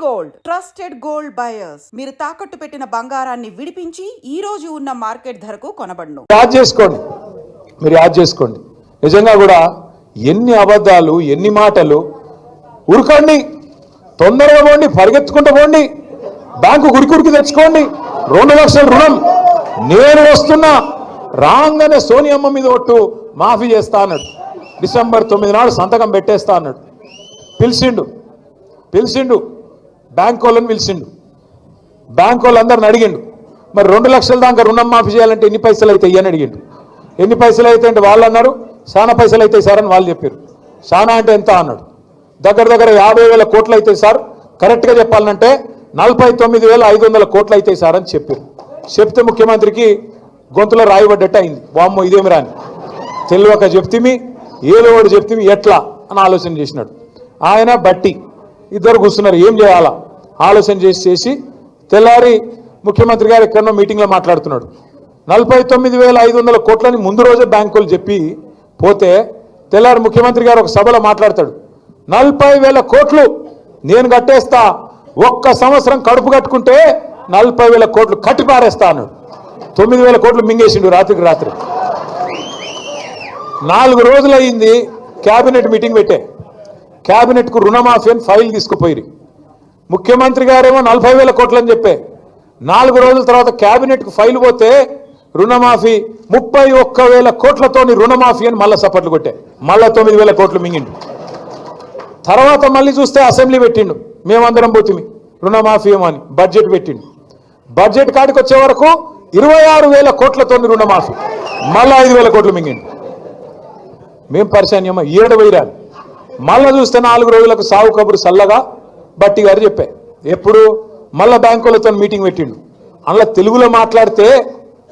Gold trusted gold buyers మీరు తాకట్టు పెట్టిన బంగారాన్ని విడిపించి ఈ రోజు ఉన్న మార్కెట్ ధరకు కొనబడును. మీరు యాడ్ చేసుకోండి. నిజంగా కూడా ఎన్ని అబద్ధాలు, ఎన్ని మాటలు. ఉరకండి, తొందరగా పోండి, పరిగెత్తుకుంటూ పోండి, బ్యాంకు గురికి తెచ్చుకోండి. 2 లక్షల రుణం నేను వస్తున్నా రాగానే సోనియమ్మ మీద ఒట్టు మాఫీ చేస్తా అన్నాడు. డిసెంబర్ 9 నాడు సంతకం పెట్టేస్తా అన్నాడు. పిలిచిండు బ్యాంక్ వాళ్ళని పిలిచిండు. బ్యాంక్ వాళ్ళందరిని అడిగిండు, మరి 2 లక్షల దాకా రుణం మాఫీ చేయాలంటే ఎన్ని పైసలు అవుతాయి అని అడిగిండు. ఎన్ని పైసలు అయితే అంటే వాళ్ళు అన్నారు చాలా పైసలు అవుతాయి సార్ అని వాళ్ళు చెప్పారు. చాలా అంటే ఎంత అన్నాడు. దగ్గర 50,000 కోట్లు అవుతాయి సార్, కరెక్ట్గా చెప్పాలంటే 49,500 కోట్లు అవుతాయి సార్ అని చెప్పారు. చెప్తే ముఖ్యమంత్రికి గొంతులో రాయబడ్డట్టు అయింది. వామ్మో ఇదేమి రాని తెలియక చెప్తిమి, ఏదో ఒకటి చెప్తిమి ఎట్లా అని ఆలోచన చేసినాడు. ఆయన బట్టి ఇద్దరు కూర్చున్నారు, ఏం చేయాలా ఆలోచన చేసి తెల్లారి ముఖ్యమంత్రి గారు ఎక్కడో మీటింగ్లో మాట్లాడుతున్నాడు. 49,500 కోట్లని ముందు రోజే బ్యాంకులు చెప్పి పోతే తెల్లారి ముఖ్యమంత్రి గారు ఒక సభలో మాట్లాడతాడు. 40,000 కోట్లు నేను కట్టేస్తా, ఒక్క సంవత్సరం కడుపు కట్టుకుంటే 40,000 కోట్లు కట్టి పారేస్తా అన్నాడు. 9,000 కోట్లు మింగేసిండు రాత్రికి రాత్రి. 4 రోజులు అయింది క్యాబినెట్ మీటింగ్ పెట్టే. క్యాబినెట్కు రుణమాఫీ అని ఫైల్ తీసుకుపోయి ముఖ్యమంత్రి గారేమో 40,000 కోట్లు అని చెప్పే. 4 రోజుల తర్వాత క్యాబినెట్కు ఫైల్ పోతే రుణమాఫీ 31,000 కోట్లతోని రుణమాఫీ అని మళ్ళీ సపట్లు కొట్టే. మళ్ళీ 9,000 కోట్లు మింగిండు. తర్వాత మళ్ళీ చూస్తే అసెంబ్లీ పెట్టిండు, మేమందరం పోతిమి రుణమాఫీ ఏమో అని బడ్జెట్ పెట్టిండు. బడ్జెట్ కాడికి వచ్చే వరకు 26,000 కోట్లతోని రుణమాఫీ, మళ్ళీ 5,000 కోట్లు మింగిండు. మేం పరిశాన్యమా 7 వైరాలు. మళ్ళీ చూస్తే 4 రోజులకు సాగు కబురు సల్లగా బట్టి గారు చెప్పే. ఎప్పుడు మళ్ళీ బ్యాంకులతో మీటింగ్ పెట్టిండు. అందులో తెలుగులో మాట్లాడితే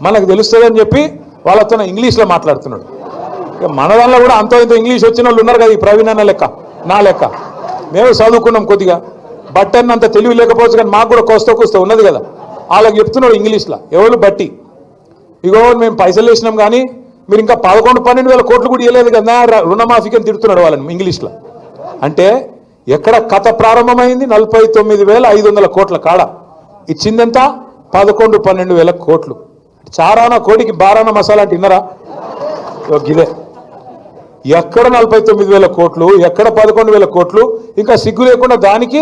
మనకు తెలుస్తుందని చెప్పి వాళ్ళతో ఇంగ్లీష్లో మాట్లాడుతున్నాడు. ఇక మన దానిలో కూడా అంత ఇంత ఇంగ్లీష్ వచ్చిన వాళ్ళు ఉన్నారు కదా, ఈ ప్రవీణ్ అన్న లెక్క నా లెక్క. మేము చదువుకున్నాం కొద్దిగా, బట్టి అంత తెలివి లేకపోవచ్చు కానీ మాకు కూడా కోస్తా ఉన్నది కదా. వాళ్ళకి చెప్తున్నాడు ఇంగ్లీష్లో. ఎవరు బట్టి ఇగో మేము పైసలు వేసినాం కానీ మీరు ఇంకా 11-12,000 కోట్లు కూడా ఇవ్వలేదు కదా రుణమాఫీకి అని తిడుతున్నాడు వాళ్ళని ఇంగ్లీష్లో. అంటే ఎక్కడ కథ ప్రారంభమైంది 49,500 కోట్ల కాడ ఇచ్చిందంతా 11-12,000 కోట్లు. చారానా కోడికి బారానా మసాలా అంటే విన్నరా? గిదే ఎక్కడ 49,000 కోట్లు, ఎక్కడ 11,000 కోట్లు. ఇంకా సిగ్గు లేకుండా దానికి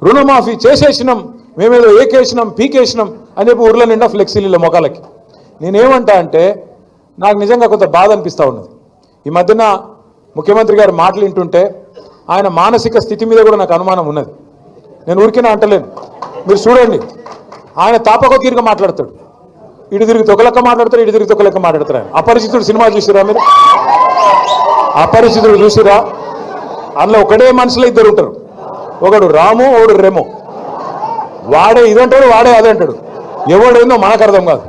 రుణమాఫీ చేసేసినాం, మేమేదో ఏకేసినాం పీకేసినాం అని చెప్పి ఊర్ల నిండా ఫ్లెక్సీల మొఖాలకి. నేనేమంటా అంటే నాకు నిజంగా కొంత బాధ అనిపిస్తూ ఉన్నది. ఈ మధ్యన ముఖ్యమంత్రి గారు మాటలు వింటుంటే ఆయన మానసిక స్థితి మీద కూడా నాకు అనుమానం ఉన్నది. నేను ఊరికేనా అంటలేను, మీరు చూడండి. ఆయన తాపకో తీరుగా మాట్లాడతాడు, ఇటు తిరిగి తొకలెక్క మాట్లాడతారు, ఇటు తిరిగి తొకలెక్క మాట్లాడతారు. ఆయన అపరిచితుడు సినిమా చూసిరా మీరు? అపరిచితుడు చూసిరా? అందులో ఒకటే మనుషులు ఇద్దరు ఉంటారు, ఒకడు రాము ఒకడు రెమో. వాడే ఇదంటాడు, వాడే అదంటాడు. ఎవడేందో మనకు అర్థం కాదు.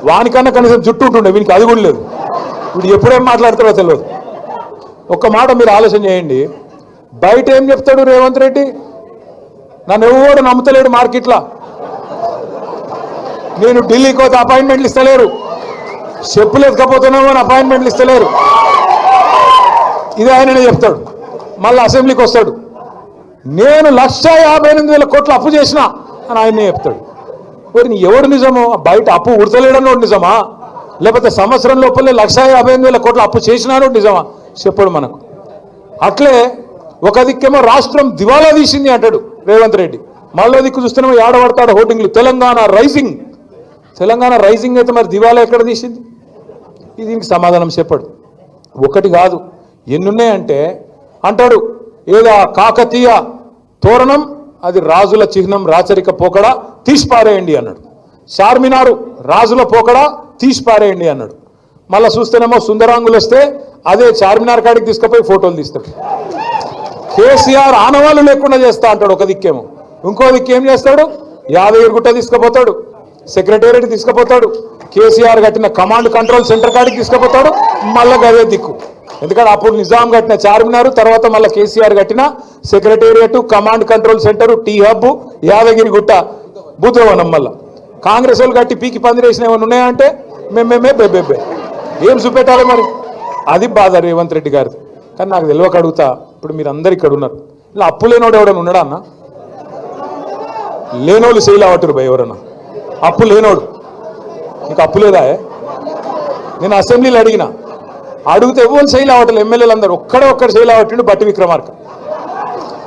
వానికన్నా కనీసం జుట్టు ఉంటుండే, వీనికి అది కూడా లేదు. వీడు ఎప్పుడేం మాట్లాడతాడో తెలియదు. ఒక్క మాట మీరు ఆలోచన చేయండి. బయట ఏం చెప్తాడు రేవంత్ రెడ్డి? నన్ను ఎవరు నమ్ముతలేడు మార్కెట్లో, నేను ఢిల్లీకి పోతే అపాయింట్మెంట్లు ఇస్తలేరు, చెప్పులు ఎత్తుకపోతున్నామో అని అపాయింట్మెంట్లు ఇస్తలేరు. ఇది ఆయననే చెప్తాడు. మళ్ళీ అసెంబ్లీకి వస్తాడు, నేను 158,000 కోట్లు అప్పు చేసిన అని ఆయనే చెప్తాడు. మరి ఎవడు నిజమో? బయట అప్పు ఉడతలేడన్నోడు నిజమా, లేకపోతే సంవత్సరం లోపలే 158,000 కోట్లు అప్పు చేసినాడు నిజమా? చెప్పడు మనకు. అట్లే ఒక దిక్కేమో రాష్ట్రం దివాలా తీసింది అంటాడు రేవంత్ రెడ్డి, మళ్ళీ దిక్కు చూస్తేనేమో ఏడబడతాడు హోర్డింగ్లు తెలంగాణ రైజింగ్. తెలంగాణ రైజింగ్ అయితే మరి దివాలా ఎక్కడ తీసింది? దీనికి సమాధానం చెప్పడు. ఒకటి కాదు ఎన్నున్నాయంటే అంటాడు, ఏదో కాకతీయ తోరణం అది రాజుల చిహ్నం, రాచరిక పోకడా తీసిపారేయండి అన్నాడు. చార్మినారు రాజుల పోకడా తీసిపారేయండి అన్నాడు. మళ్ళీ చూస్తేనేమో సుందరాంగులు వస్తే అదే చార్మినార్ కాడికి తీసుకుపోయి ఫోటోలు తీస్తాడు. కేసీఆర్ ఆనవాళ్ళు లేకుండా చేస్తా అంటాడు ఒక దిక్కేమో. ఇంకో దిక్కు ఏం చేస్తాడు? యాదగిరిగుట్ట తీసుకుపోతాడు, సెక్రటేరియట్ తీసుకుపోతాడు, కేసీఆర్ కట్టిన కమాండ్ కంట్రోల్ సెంటర్ కాడికి తీసుకుపోతాడు. మళ్ళీ అదే దిక్కు, ఎందుకంటే అప్పుడు నిజాం కట్టిన చార్మినారు, తర్వాత మళ్ళీ కేసీఆర్ కట్టిన secretariat, command control centre, T hub, Yadagirigutta, Buddhavanam. మళ్ళీ కాంగ్రెస్ వాళ్ళు కట్టి పీకి పందిరేసిన ఏమైనా ఉన్నాయంటే మేమే బెబ్బెబ్బే ఏం చూపెట్టాలి మరి? అది బాధ రేవంత్ రెడ్డి గారిది. కానీ నాకు తెలియక అడుగుతా, ఇప్పుడు మీరు అందరు ఇక్కడ ఉన్నారు, ఇలా అప్పు లేనోడు ఎవడైనా ఉన్నాడా అన్న? లేనోళ్ళు శైలి అవటరు భయ ఎవరన్నా అప్పు లేనోడు నీకు అప్పు లేదా నేను అసెంబ్లీలో అడిగితే ఎవరు శైలి అవటలు ఎమ్మెల్యేలు అందరూ ఒక్కడు శైలి అవట్టిండు బట్టి విక్రమార్క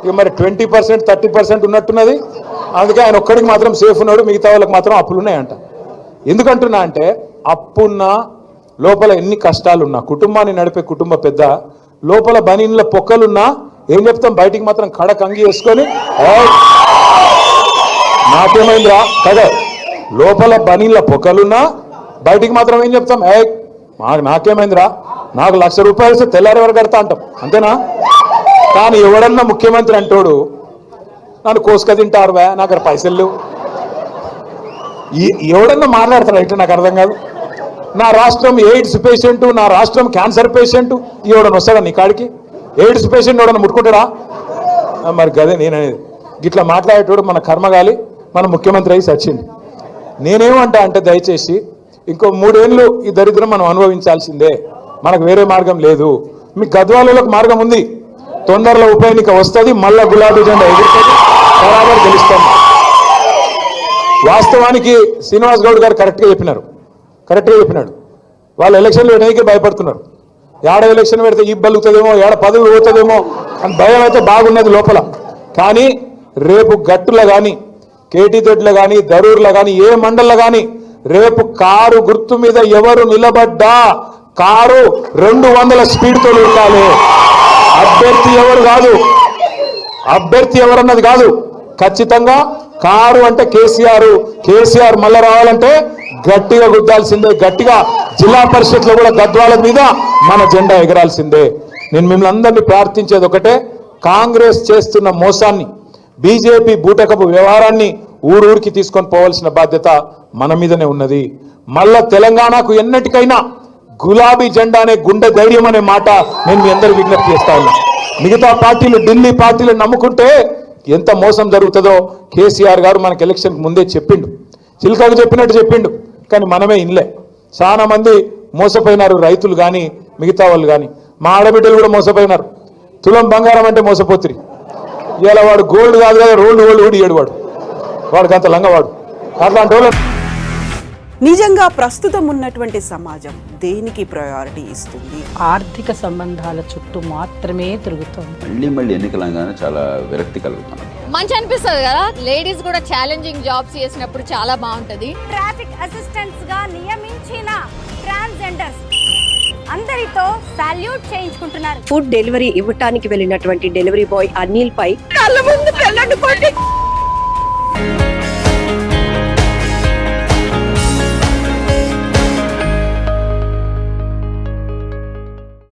ఇక మరి 20% 30% ఉన్నట్టున్నది అందుకే ఆయన ఒక్కడికి మాత్రం సేఫ్ ఉన్నాడు మిగతా వాళ్ళకి మాత్రం అప్పులు ఉన్నాయంట ఎందుకంటున్నా అంటే అప్పున్నా లోపల ఎన్ని కష్టాలున్నా కుటుంబాన్ని నడిపే కుటుంబ పెద్ద లోపల బనీన్ల పొక్కలున్నా ఏం చెప్తాం బయటికి మాత్రం కడక అంగి వేసుకొని నాకేమైందిరా కదా లోపల బనీన్ల పొక్కలున్నా బయటికి మాత్రం ఏం చెప్తాం నాకేమైందిరా నాకు ₹1,00,000 ఇస్తే తెల్లారి వరకు కడతా అంటాం అంతేనా కానీ ఎవడన్నా ముఖ్యమంత్రి అంటోడు నన్ను కోసుక తింటారు నాకు పైసలు లేవు ఎవడన్నా మాట్లాడతాడు అయితే నాకు అర్థం కాదు నా రాష్ట్రం ఎయిడ్స్ పేషెంట్ నా రాష్ట్రం క్యాన్సర్ పేషెంట్ ఎవడన్నా వస్తాడా నీ కాడికి ఎయిడ్స్ పేషెంట్ ఎవడన్నా ముట్టుకుంటాడా మరి గదే నేననేది ఇట్లా మాట్లాడేటోడు మన కర్మగాలి మన ముఖ్యమంత్రి అయి సచ్చింది నేనేమంటా అంటే దయచేసి ఇంకో 3 ఏళ్ళు ఈ దరిద్రం మనం అనుభవించాల్సిందే మనకు వేరే మార్గం లేదు మీ గద్వాలకు మార్గం ఉంది తొందరలో ఉప ఎన్నిక వస్తుంది మళ్ళా గులాబీ జెండా ఎగురుతుంది బరాబర్ గెలుస్తాం వాస్తవానికి శ్రీనివాస్ గౌడ్ గారు కరెక్ట్గా చెప్పినాడు వాళ్ళు ఎలక్షన్లు పెట్టడానికి భయపడుతున్నారు ఏడ ఎలక్షన్ పెడితే ఈ బలుగుతుందేమో ఏడ పదవి పోతుందేమో అని భయం అయితే బాగున్నది లోపల కానీ రేపు గట్టులో కానీ కేటీ దొడ్లో కానీ దరూర్లో కానీ ఏ మండల్లో కానీ రేపు కారు గుర్తు మీద ఎవరు నిలబడ్డా కారు 200 స్పీడ్తో ఉండాలి అభ్యర్థి ఎవరన్నది కాదు ఖచ్చితంగా కారు అంటే కేసీఆర్ మళ్ళా రావాలంటే గట్టిగా గుద్దాల్సిందే గట్టిగా జిల్లా పరిషత్లో కూడా గద్వాల మీద మన జెండా ఎగరాల్సిందే నేను మిమ్మల్ని అందరినీ ప్రార్థించేది ఒకటే కాంగ్రెస్ చేస్తున్న మోసాన్ని బీజేపీ బూటకపు వ్యవహారాన్ని ఊరూరికి తీసుకొని పోవాల్సిన బాధ్యత మన మీదనే ఉన్నది మళ్ళా తెలంగాణకు ఎన్నటికైనా గులాబీ జెండా అనే గుండె ధైర్యం అనే మాట నేను మీ అందరూ విజ్ఞప్తి చేస్తా ఉన్నా మిగతా పార్టీలు ఢిల్లీ పార్టీలు నమ్ముకుంటే ఎంత మోసం జరుగుతుందో కేసీఆర్ గారు మనకి ఎలక్షన్కి ముందే చెప్పిండు చిల్కకు చెప్పినట్టు చెప్పిండు కానీ మనమే ఇన్లే చాలా మంది మోసపోయినారు రైతులు కానీ మిగతా వాళ్ళు కానీ మా ఆడబిడ్డలు కూడా మోసపోయినారు తులం బంగారం అంటే మోసపోతురి ఇలా వాడు గోల్డ్ కాదు కదా రోల్డ్ కూడా ఇయ్యడు వాడికి అంత లంగవాడు అట్లాంటి వాళ్ళు నిజంగా ప్రస్తుతం ఉన్నటువంటి సమాజం దేనికి ప్రయారిటీ ఇస్తుంది ఆర్థిక సంబంధాల చుట్టూ మాత్రమే తిరుగుతుంది మళ్ళీ ఎన్నికలంగానే చాలా విరక్తి కలుగుతాను మంచి అనిపిస్తుంది కదా లేడీస్ కూడా ఛాలెంజింగ్ జాబ్స్ చేసినప్పుడు చాలా బాగుంటది ట్రాఫిక్ అసిస్టెంట్స్ గా నియమించిన ట్రాన్స్జెండర్స్ అందరితో సాల్యూట్ చేయించుకుంటున్నారు. ఫుడ్ డెలివరీ ఇవ్వటానికి వెళ్ళినటువంటి డెలివరీ బాయ్ అనిల్ పై కళ్ళ ముందు పెళ్ళండి కొట్టి